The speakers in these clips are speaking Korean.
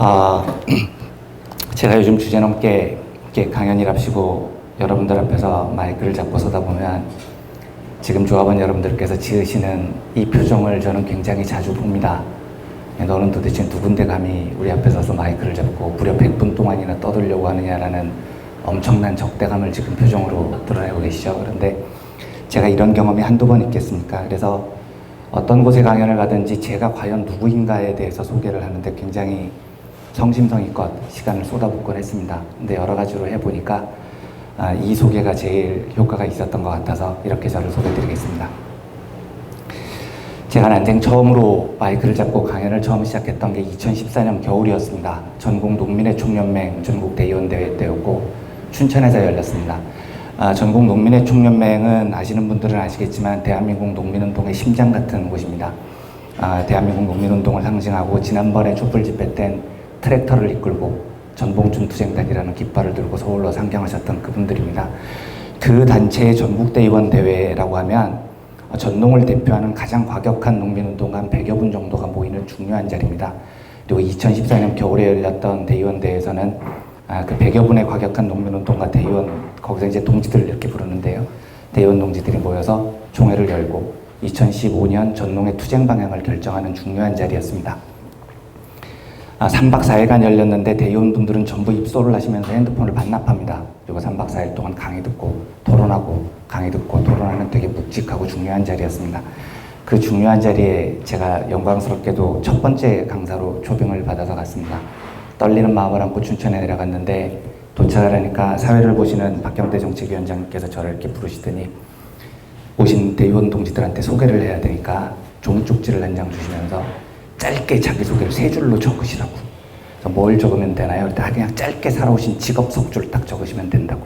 아, 제가 요즘 주제넘게 이렇게 강연이랍시고 여러분들 앞에서 마이크를 잡고 서다 보면 지금 조합원 여러분들께서 지으시는 이 표정을 저는 굉장히 자주 봅니다. 너는 도대체 누군데 감히 우리 앞에 서서 마이크를 잡고 무려 100분 동안이나 떠들려고 하느냐라는 엄청난 적대감을 지금 표정으로 드러내고 계시죠. 그런데 제가 이런 경험이 한두 번 있겠습니까? 그래서 어떤 곳에 강연을 가든지 제가 과연 누구인가에 대해서 소개를 하는데 굉장히 성심성의껏 시간을 쏟아붓곤 했습니다. 근데 여러 가지로 해보니까 이 소개가 제일 효과가 있었던 것 같아서 이렇게 저를 소개드리겠습니다. 제가 난생 처음으로 마이크를 잡고 강연을 처음 시작했던 게 2014년 겨울이었습니다. 전국 농민의 총연맹 전국 대의원대회 때였고 춘천에서 열렸습니다. 전국 농민의 총연맹은 아시는 분들은 아시겠지만 대한민국 농민운동의 심장 같은 곳입니다. 대한민국 농민운동을 상징하고 지난번에 촛불 집회 땐 트랙터를 이끌고 전봉준 투쟁단이라는 깃발을 들고 서울로 상경하셨던 그분들입니다. 그 단체의 전국대의원 대회라고 하면 전농을 대표하는 가장 과격한 농민운동가 한 100여 분 정도가 모이는 중요한 자리입니다. 그리고 2014년 겨울에 열렸던 대의원 대회에서는 그 100여 분의 과격한 농민운동가 대의원, 거기서 이제 동지들을 이렇게 부르는데요. 대의원 동지들이 모여서 총회를 열고 2015년 전농의 투쟁 방향을 결정하는 중요한 자리였습니다. 3박 4일간 열렸는데 대의원분들은 전부 입소를 하시면서 핸드폰을 반납합니다. 그리고 3박 4일 동안 강의 듣고 토론하고 강의 듣고 토론하는 되게 묵직하고 중요한 자리였습니다. 그 중요한 자리에 제가 영광스럽게도 첫 번째 강사로 초빙을 받아서 갔습니다. 떨리는 마음을 안고 춘천에 내려갔는데 도착을 하니까 사회를 보시는 박경대 정책위원장님께서 저를 이렇게 부르시더니 오신 대의원 동지들한테 소개를 해야 되니까 종이 쪽지를 한 장 주시면서 짧게 자기소개를 3줄로 적으시라고. 그래서 뭘 적으면 되나요? 그냥 짧게 살아오신 직업 석줄 딱 적으시면 된다고.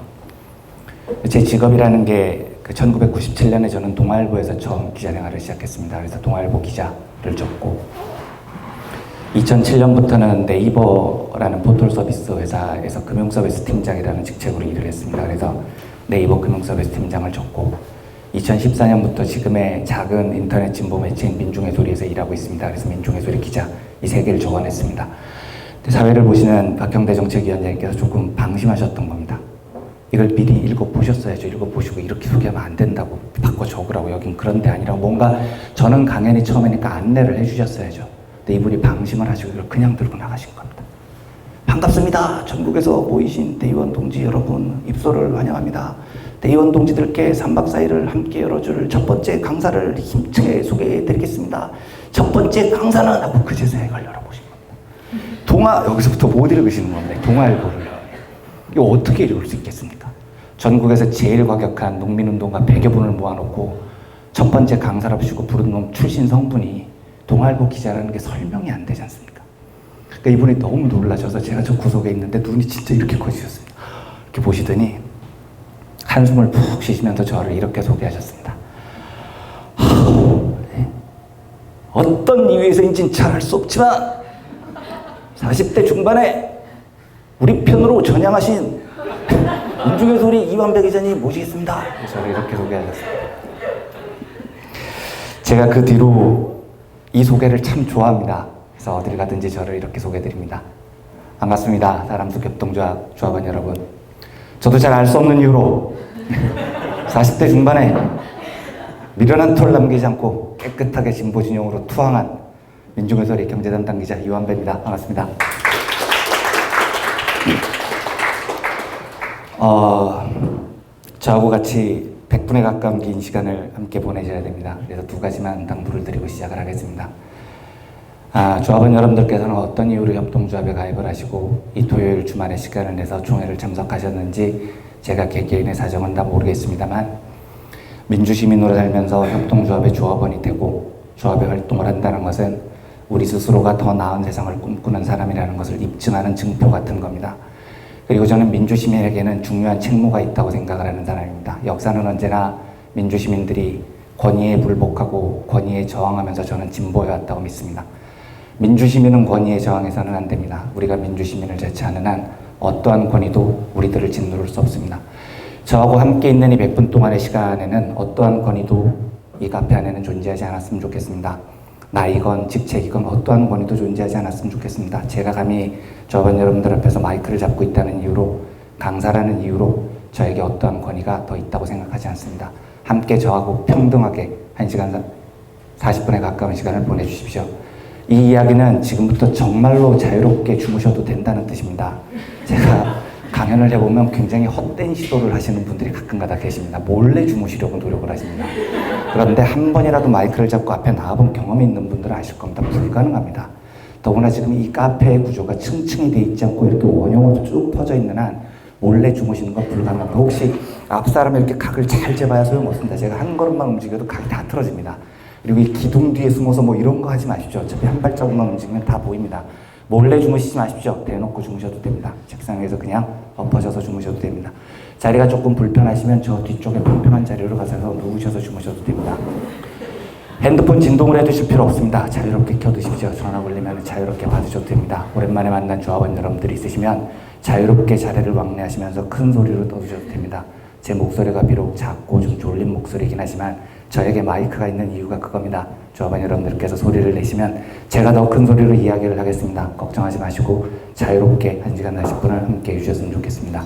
제 직업이라는 게 1997년에 저는 동아일보에서 처음 기자 생활을 시작했습니다. 그래서 동아일보 기자를 적고 2007년부터는 네이버라는 포털 서비스 회사에서 금융 서비스 팀장이라는 직책으로 일을 했습니다. 그래서 네이버 금융 서비스 팀장을 적고 2014년부터 지금의 작은 인터넷 진보 매체인 민중의 소리에서 일하고 있습니다. 그래서 민중의 소리 기자 이 3개를 적어냈습니다. 사회를 보시는 박경대 정책위원장님께서 조금 방심하셨던 겁니다. 이걸 미리 읽어보셨어야죠. 읽어보시고 이렇게 소개하면 안 된다고 바꿔 적으라고. 여긴 그런 데 아니라고 뭔가 저는 강연이 처음이니까 안내를 해주셨어야죠. 근데 이분이 방심을 하시고 이걸 그냥 들고 나가신 겁니다. 반갑습니다. 전국에서 모이신 대의원 동지 여러분 입소를 환영합니다. 대의원 동지들께 3박 4일을 함께 열어줄 첫 번째 강사를 힘차게 소개해드리겠습니다. 첫 번째 강사는 하고 그제서야 이걸 열어보신 겁니다. 여기서부터 못 읽으시는 건데 동아일보를 이거 어떻게 읽을 수 있겠습니까? 전국에서 제일 과격한 농민운동가 100여 분을 모아놓고 첫 번째 강사랍시고 부른 놈 출신 성분이 동아일보 기자라는 게 설명이 안 되지 않습니까? 그러니까 이분이 너무 놀라셔서 제가 저 구석에 있는데 눈이 진짜 이렇게 커지셨습니다. 이렇게 보시더니 한숨을 푹 쉬시면서 저를 이렇게 소개하셨습니다. 어떤 이유에서인지는 잘 알 수 없지만 40대 중반에 우리 편으로 전향하신 민중의 소리 이완배 기자님 모시겠습니다. 저를 이렇게 소개하셨습니다. 제가 그 뒤로 이 소개를 참 좋아합니다. 그래서 어딜 가든지 저를 이렇게 소개드립니다. 반갑습니다. 사람수 격동조합 조합원 여러분. 저도 잘 알 수 없는 이유로 40대 중반에 미련한 털 남기지 않고 깨끗하게 진보 진영으로 투항한 민중의 소리 경제담당 기자 이완배입니다. 반갑습니다. 저하고 같이 100분에 가까운 긴 시간을 함께 보내셔야 됩니다. 그래서 2가지만 당부를 드리고 시작을 하겠습니다. 조합원 여러분들께서는 어떤 이유로 협동조합에 가입을 하시고 이 토요일 주말에 시간을 내서 총회를 참석하셨는지 제가 개개인의 사정은 다 모르겠습니다만 민주시민으로 살면서 협동조합의 조합원이 되고 조합의 활동을 한다는 것은 우리 스스로가 더 나은 세상을 꿈꾸는 사람이라는 것을 입증하는 증표 같은 겁니다. 그리고 저는 민주시민에게는 중요한 책무가 있다고 생각을 하는 사람입니다. 역사는 언제나 민주시민들이 권위에 불복하고 권위에 저항하면서 저는 진보해왔다고 믿습니다. 민주시민은 권위에 저항해서는 안 됩니다. 우리가 민주시민을 제치하는 한 어떠한 권위도 우리들을 짓누를 수 없습니다. 저하고 함께 있는 이 100분 동안의 시간에는 어떠한 권위도 이 카페 안에는 존재하지 않았으면 좋겠습니다. 나이건 직책이건 어떠한 권위도 존재하지 않았으면 좋겠습니다. 제가 감히 저번 여러분들 앞에서 마이크를 잡고 있다는 이유로, 강사라는 이유로 저에게 어떠한 권위가 더 있다고 생각하지 않습니다. 함께 저하고 평등하게 1시간 40분에 가까운 시간을 보내주십시오. 이 이야기는 지금부터 정말로 자유롭게 주무셔도 된다는 뜻입니다. 제가 강연을 해보면 굉장히 헛된 시도를 하시는 분들이 가끔가다 계십니다. 몰래 주무시려고 노력을 하십니다. 그런데 한 번이라도 마이크를 잡고 앞에 나와본 경험이 있는 분들은 아실 겁니다. 불가능합니다. 더구나 지금 이 카페의 구조가 층층이 돼 있지 않고 이렇게 원형으로 쭉 퍼져 있는 한 몰래 주무시는 건 불가능합니다. 혹시 앞 사람이 이렇게 각을 잘 재봐야 소용없습니다. 제가 한 걸음만 움직여도 각이 다 틀어집니다. 그리고 이 기둥 뒤에 숨어서 뭐 이런 거 하지 마십시오. 어차피 한 발자국만 움직이면 다 보입니다. 몰래 주무시지 마십시오. 대놓고 주무셔도 됩니다. 책상에서 그냥 엎어져서 주무셔도 됩니다. 자리가 조금 불편하시면 저 뒤쪽에 평평한 자리로 가서 누우셔서 주무셔도 됩니다. 핸드폰 진동을 해두실 필요 없습니다. 자유롭게 켜두십시오. 전화 걸리면 자유롭게 받으셔도 됩니다. 오랜만에 만난 조합원 여러분들이 있으시면 자유롭게 자리를 왕래하시면서 큰 소리로 떠드셔도 됩니다. 제 목소리가 비록 작고 좀 졸린 목소리이긴 하지만 저에게 마이크가 있는 이유가 그겁니다. 조합원 여러분들께서 소리를 내시면 제가 더 큰 소리로 이야기를 하겠습니다. 걱정하지 마시고 자유롭게 1시간 40분을 함께 해주셨으면 좋겠습니다.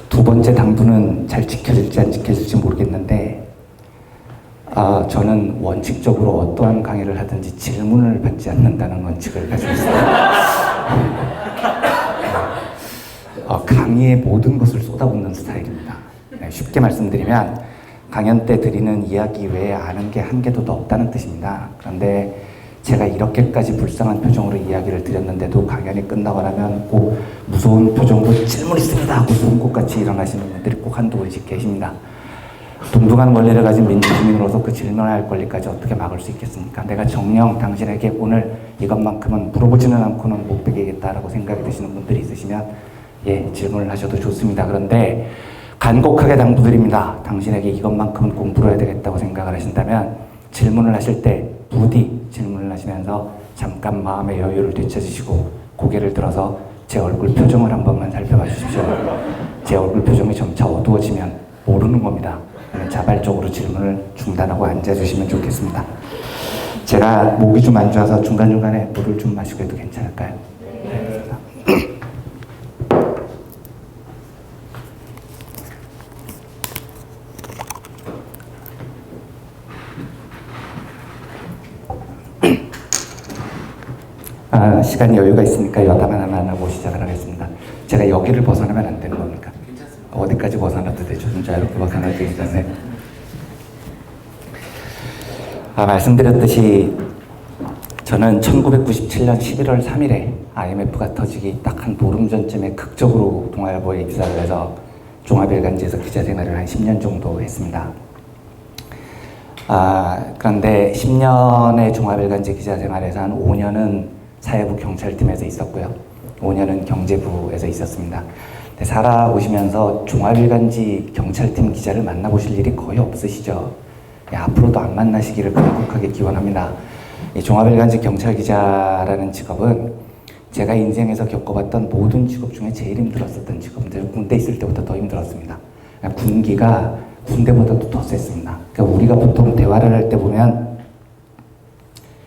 두 번째 당부는 잘 지켜질지 안 지켜질지 모르겠는데 저는 원칙적으로 어떠한 강의를 하든지 질문을 받지 않는다는 원칙을 가지고 있습니다. 강의에 모든 것을 쏟아붓는 스타일입니다. 쉽게 말씀드리면 강연 때 드리는 이야기 외에 아는 게 한 개도 더 없다는 뜻입니다. 그런데 제가 이렇게까지 불쌍한 표정으로 이야기를 드렸는데도 강연이 끝나고 나면 꼭 무서운 표정으로 질문 있습니다 하고 송곳같이 일어나시는 분들이 꼭 한두 분씩 계십니다. 동등한 원리를 가진 민주주민으로서 그 질문할 권리까지 어떻게 막을 수 있겠습니까? 내가 정녕 당신에게 오늘 이것만큼은 물어보지는 않고는 못 베기겠다라고 생각이 드시는 분들이 있으시면 질문을 하셔도 좋습니다. 그런데 간곡하게 당부드립니다. 당신에게 이것만큼은 공부를 해야 되겠다고 생각을 하신다면 질문을 하실 때 부디 질문을 하시면서 잠깐 마음의 여유를 되찾으시고 고개를 들어서 제 얼굴 표정을 한 번만 살펴봐 주십시오. 제 얼굴 표정이 점차 어두워지면 모르는 겁니다. 자발적으로 질문을 중단하고 앉아주시면 좋겠습니다. 제가 목이 좀 안 좋아서 중간중간에 물을 좀 마시고 해도 괜찮을까요? 네. 시간이 여유가 있으니까 여담 하나만 하고 시작을 하겠습니다. 제가 여기를 벗어나면 안 되는 겁니까? 괜찮습니다. 어디까지 벗어나도 되죠. 좀 자유롭게 벗어나도 되니까요. 말씀드렸듯이 저는 1997년 11월 3일에 IMF가 터지기 딱 한 보름 전쯤에 극적으로 동아일보에 입사를 해서 종합일간지에서 기자 생활을 한 10년 정도 했습니다. 그런데 10년의 종합일간지 기자 생활에서 한 5년은 사회부 경찰팀에서 있었고요. 5년은 경제부에서 있었습니다. 살아오시면서 종합일간지 경찰팀 기자를 만나보실 일이 거의 없으시죠. 앞으로도 안 만나시기를 간곡하게 기원합니다. 이 종합일간지 경찰 기자라는 직업은 제가 인생에서 겪어봤던 모든 직업 중에 제일 힘들었었던 직업인데 군대 있을 때부터 더 힘들었습니다. 군기가 군대보다도 더 셌습니다. 그러니까 우리가 보통 대화를 할 때 보면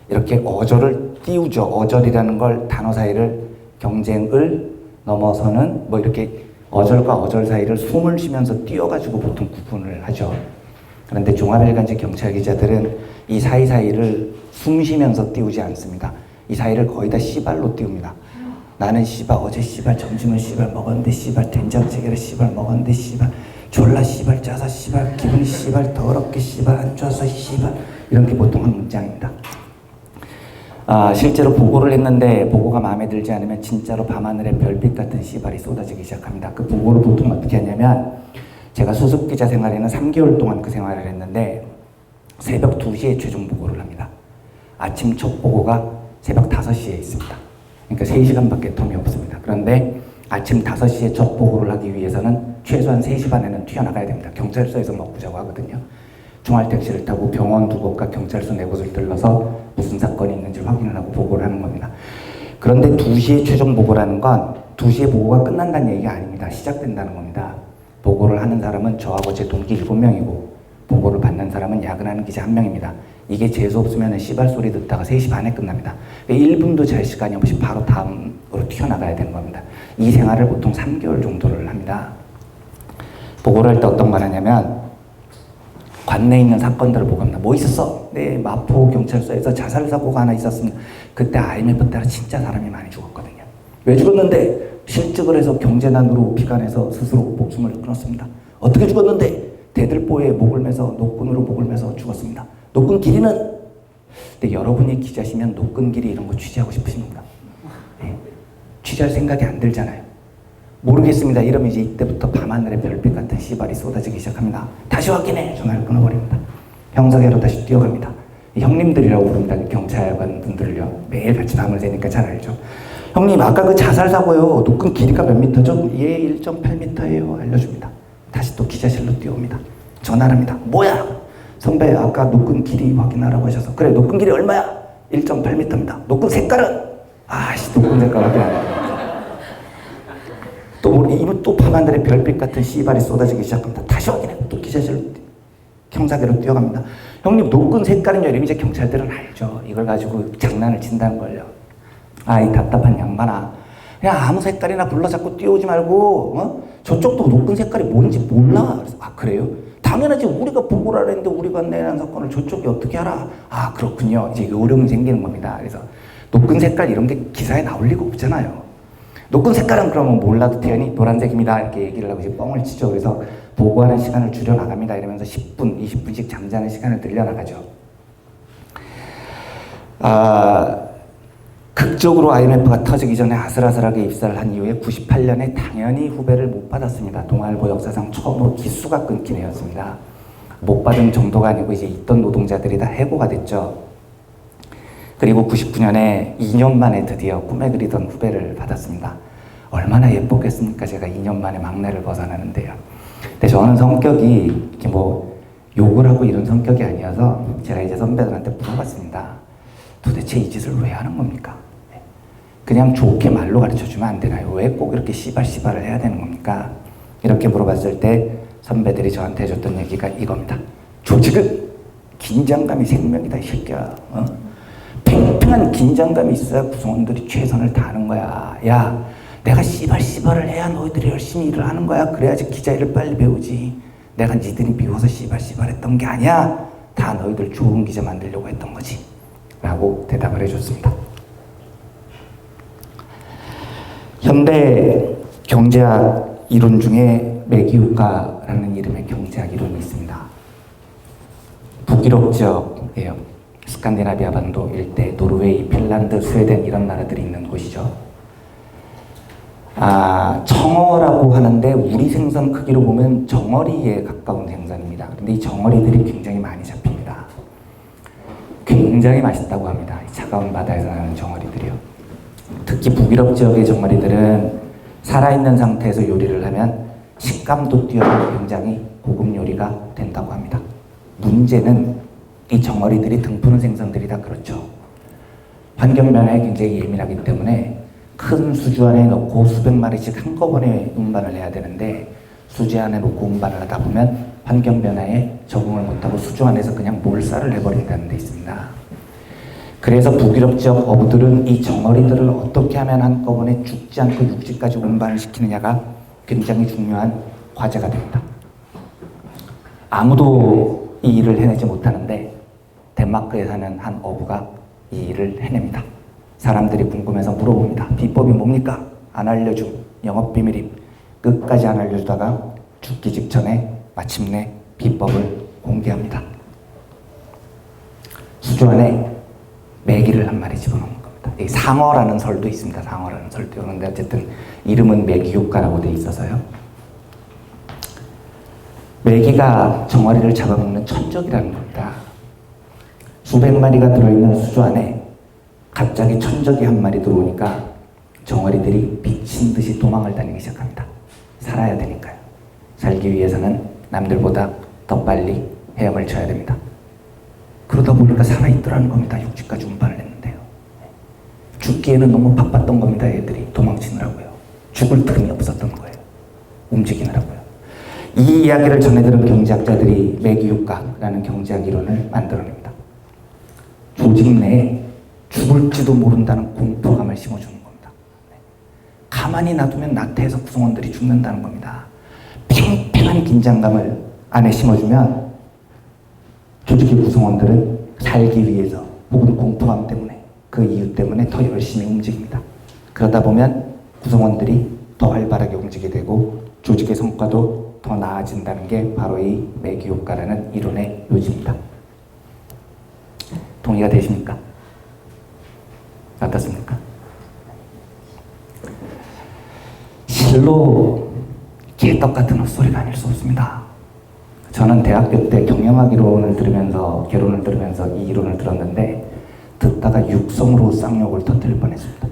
이렇게 어절을 띄우죠. 어절이라는 걸 단어 사이를 경쟁을 넘어서는 뭐 이렇게 어절과 어절 사이를 숨을 쉬면서 띄워가지고 보통 구분을 하죠. 그런데 종합일간지 경찰 기자들은 이 사이사이를 숨 쉬면서 띄우지 않습니다. 이 사이를 거의 다 씨발로 띄웁니다. 나는 씨발 어제 씨발 점심을 씨발 먹었는데 씨발 된장찌개를 씨발 먹었는데 씨발 졸라 씨발 짜서 씨발 기분이 씨발 더럽게 씨발 안 좋아서 씨발 이런 게 보통 한 문장입니다. 실제로 보고를 했는데 보고가 마음에 들지 않으면 진짜로 밤하늘에 별빛 같은 씨발이 쏟아지기 시작합니다. 그 보고를 보통 어떻게 하냐면 제가 수습기자 생활에는 3개월 동안 그 생활을 했는데 새벽 2시에 최종 보고를 합니다. 아침 첫 보고가 새벽 5시에 있습니다. 그러니까 3시간밖에 텀이 없습니다. 그런데 아침 5시에 첫 보고를 하기 위해서는 최소한 3시 반에는 튀어나가야 됩니다. 경찰서에서 먹고 자고 하거든요. 중활택시를 타고 병원 두 곳과 경찰서 네 곳을 들러서 무슨 사건이 있는지 확인을 하고 보고를 하는 겁니다. 그런데 2시에 최종 보고라는 건 2시에 보고가 끝난다는 얘기가 아닙니다. 시작된다는 겁니다. 보고를 하는 사람은 저하고 제 동기 7명이고 보고를 받는 사람은 야근하는 기자 1명입니다. 이게 재수 없으면 씨발 소리 듣다가 3시 반에 끝납니다. 1분도 잘 시간이 없이 바로 다음으로 튀어나가야 되는 겁니다. 이 생활을 보통 3개월 정도를 합니다. 보고를 할 때 어떤 걸 하냐면 관내에 있는 사건들을 보고합니다. 뭐 있었어? 네, 마포 경찰서에서 자살 사고가 하나 있었습니다. 그때 IMF 때라 진짜 사람이 많이 죽었거든요. 왜 죽었는데? 실직을 해서 경제난으로 비관해서 스스로 목숨을 끊었습니다. 어떻게 죽었는데? 대들보에 목을 매서 노끈으로 목을 매서 죽었습니다. 노끈 길이는? 근데 여러분이 기자시면 노끈 길이 이런 거 취재하고 싶으십니까? 네. 취재할 생각이 안 들잖아요. 모르겠습니다. 이러면 이제 이때부터 밤하늘의 별빛 같은 씨발이 쏟아지기 시작합니다. 다시 확인해! 전화를 끊어버립니다. 형사계로 다시 뛰어갑니다. 형님들이라고 부릅니다. 경찰관 분들을요. 매일 같이 밤을 새니까 잘 알죠. 형님, 아까 그 자살 사고요. 노끈 길이가 몇 미터죠? 예, 1.8m예요. 알려줍니다. 다시 또 기자실로 뛰어옵니다. 전화를 합니다. 뭐야? 선배, 아까 노끈 길이 확인하라고 하셔서. 그래, 노끈 길이 얼마야? 1.8m입니다. 노끈 색깔은? 아씨, 노끈 색깔 확인 안 해요. 또 밤하늘의 별빛 같은 씨발이 쏟아지기 시작합니다. 다시 확인해. 또 기자실로 형사계로 뛰어갑니다. 형님, 노끈 색깔은요. 이러면 이제 경찰들은 알죠. 이걸 가지고 장난을 친다는 걸요. 이 답답한 양반아. 그냥 아무 색깔이나 불러 잡고 뛰어오지 말고, 저쪽도 노끈 색깔이 뭔지 몰라. 그래서, 그래요? 당연하지. 우리가 보고를 하는데 우리가 내는 사건을 저쪽이 어떻게 알아? 그렇군요. 이제 요령이 생기는 겁니다. 그래서 노끈 색깔 이런 게 기사에 나올 리가 없잖아요. 노끈 색깔은 그러면 몰라도 태연히 노란색입니다. 이렇게 얘기를 하고 이제 뻥을 치죠. 그래서 보고하는 시간을 줄여나갑니다. 이러면서 10분, 20분씩 잠자는 시간을 늘려나가죠. 극적으로 IMF가 터지기 전에 아슬아슬하게 입사를 한 이후에 98년에 당연히 후배를 못 받았습니다. 동아일보 역사상 처음으로 기수가 끊긴 해였습니다. 못 받은 정도가 아니고 이제 있던 노동자들이 다 해고가 됐죠. 그리고 99년에 2년 만에 드디어 꿈에 그리던 후배를 받았습니다. 얼마나 예뻤겠습니까? 제가 2년 만에 막내를 벗어나는데요. 근데 저는 성격이 이렇게 뭐 욕을 하고 이런 성격이 아니어서 제가 이제 선배들한테 물어봤습니다. 도대체 이 짓을 왜 하는 겁니까? 그냥 좋게 말로 가르쳐주면 안 되나요? 왜 꼭 이렇게 씨발을 해야 되는 겁니까? 이렇게 물어봤을 때 선배들이 저한테 해줬던 얘기가 이겁니다. 조직은 긴장감이 생명이다, 이 새끼야. 팽팽한 긴장감이 있어야 구성원들이 최선을 다하는 거야. 야, 내가 씨발을 해야 너희들이 열심히 일을 하는 거야. 그래야지 기자 일을 빨리 배우지. 내가 니들이 미워서 씨발 했던 게 아니야. 다 너희들 좋은 기자 만들려고 했던 거지. 라고 대답을 해줬습니다. 현대 경제학 이론 중에 매기효과라는 이름의 경제학 이론이 있습니다. 북유럽 지역이에요. 스칸디나비아 반도 일대, 노르웨이, 핀란드, 스웨덴 이런 나라들이 있는 곳이죠. 청어라고 하는데 우리 생선 크기로 보면 정어리에 가까운 생선입니다. 근데 이 정어리들이 굉장히 많이 잡힙니다. 굉장히 맛있다고 합니다. 이 차가운 바다에서 나는 정어리들이요. 특히 북유럽 지역의 정어리들은 살아있는 상태에서 요리를 하면 식감도 뛰어나고 굉장히 고급 요리가 된다고 합니다. 문제는 이 정어리들이 등푸른 생선들이 다 그렇죠. 환경 변화에 굉장히 예민하기 때문에 큰 수주 안에 넣고 수백 마리씩 한꺼번에 운반을 해야 되는데 수주 안에 놓고 운반을 하다 보면 환경 변화에 적응을 못하고 수주 안에서 그냥 몰살을 해버린다는 데 있습니다. 그래서 북유럽 지역 어부들은 이 정어리들을 어떻게 하면 한꺼번에 죽지 않고 육지까지 운반을 시키느냐가 굉장히 중요한 과제가 됩니다. 아무도 이 일을 해내지 못하는데 덴마크에 사는 한 어부가 이 일을 해냅니다. 사람들이 궁금해서 물어봅니다. 비법이 뭡니까? 안 알려줌. 영업비밀임. 끝까지 안 알려주다가 죽기 직전에 마침내 비법을 공개합니다. 수조 안에 메기를 한 마리 집어넣는 겁니다. 이 상어라는 설도 있습니다. 상어라는 설도. 그런데 어쨌든 이름은 메기효과라고 돼 있어서요. 메기가 정어리를 잡아먹는 천적이라는 겁니다. 수백 마리가 들어있는 수조 안에 갑자기 천적이 한 마리 들어오니까 정어리들이 미친 듯이 도망을 다니기 시작합니다. 살아야 되니까요. 살기 위해서는 남들보다 더 빨리 헤엄을 쳐야 됩니다. 그러다 보니까 살아있더라는 겁니다. 육지까지 운반을 했는데요. 죽기에는 너무 바빴던 겁니다. 애들이 도망치느라고요. 죽을 틈이 없었던 거예요. 움직이느라고요. 이 이야기를 전해들은 경제학자들이 매기효과라는 경제학 이론을 만들어냅니다. 조직 내에 죽을지도 모른다는 공포감을 심어주는 겁니다. 가만히 놔두면 나태해서 구성원들이 죽는다는 겁니다. 팽팽한 긴장감을 안에 심어주면 조직의 구성원들은 살기 위해서 혹은 공포감 때문에 그 이유 때문에 더 열심히 움직입니다. 그러다 보면 구성원들이 더 활발하게 움직이게 되고 조직의 성과도 더 나아진다는 게 바로 이 매기 효과라는 이론의 요지입니다. 동의가 되십니까? 어떻습니까? 실로 개떡 같은 헛소리가 아닐 수 없습니다. 저는 대학교 때 경영학 이론을 들으면서 개론을 들으면서 이 이론을 들었는데 듣다가 육성으로 쌍욕을 터뜨릴 뻔했습니다.